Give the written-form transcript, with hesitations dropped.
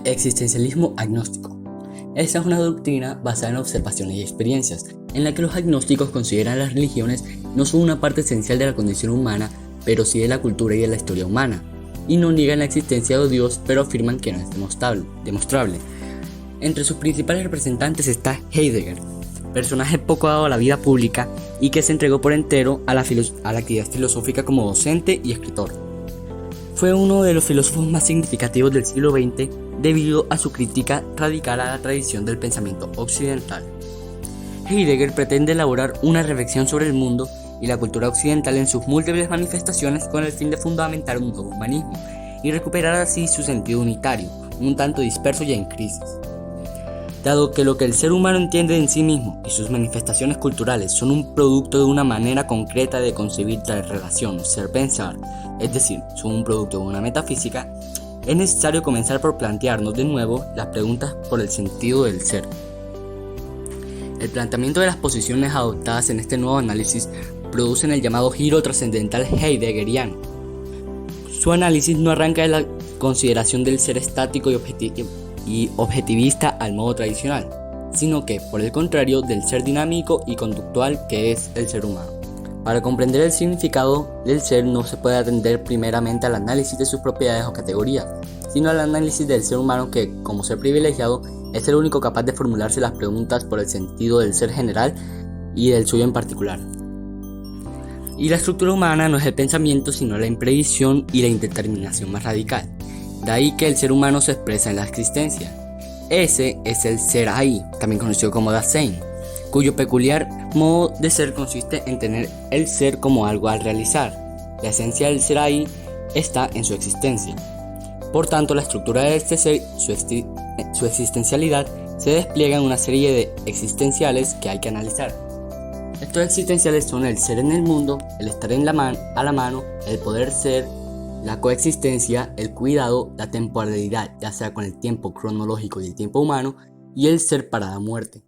Existencialismo agnóstico. Esta es una doctrina basada en observaciones y experiencias, en la que los agnósticos consideran las religiones no son una parte esencial de la condición humana, pero sí de la cultura y de la historia humana, y no niegan la existencia de Dios, pero afirman que no es demostrable. Entre sus principales representantes está Heidegger, personaje poco dado a la vida pública y que se entregó por entero a la actividad filosófica como docente y escritor. Fue uno de los filósofos más significativos del siglo XX debido a su crítica radical a la tradición del pensamiento occidental. Heidegger pretende elaborar una reflexión sobre el mundo y la cultura occidental en sus múltiples manifestaciones con el fin de fundamentar un nuevo humanismo y recuperar así su sentido unitario, un tanto disperso y en crisis. Dado que lo que el ser humano entiende en sí mismo y sus manifestaciones culturales son un producto de una manera concreta de concebir la relación ser-pensar, es decir, son un producto de una metafísica, es necesario comenzar por plantearnos de nuevo las preguntas por el sentido del ser. El planteamiento de las posiciones adoptadas en este nuevo análisis producen el llamado giro trascendental heideggeriano. Su análisis no arranca de la consideración del ser estático y objetivista al modo tradicional, sino que, por el contrario, del ser dinámico y conductual que es el ser humano. Para comprender el significado del ser no se puede atender primeramente al análisis de sus propiedades o categorías, sino al análisis del ser humano que, como ser privilegiado, es el único capaz de formularse las preguntas por el sentido del ser general y del suyo en particular. Y la estructura humana no es el pensamiento, sino la imprevisión y la indeterminación más radical. De ahí que el ser humano se expresa en la existencia. Ese es el ser ahí, también conocido como Dasein, cuyo peculiar modo de ser consiste en tener el ser como algo al realizar. La esencia del ser ahí está en su existencia. Por tanto, la estructura de este ser, su existencialidad, se despliega en una serie de existenciales que hay que analizar. Estos existenciales son el ser en el mundo, el estar a la mano, el poder ser, la coexistencia, el cuidado, la temporalidad, ya sea con el tiempo cronológico y el tiempo humano, y el ser para la muerte.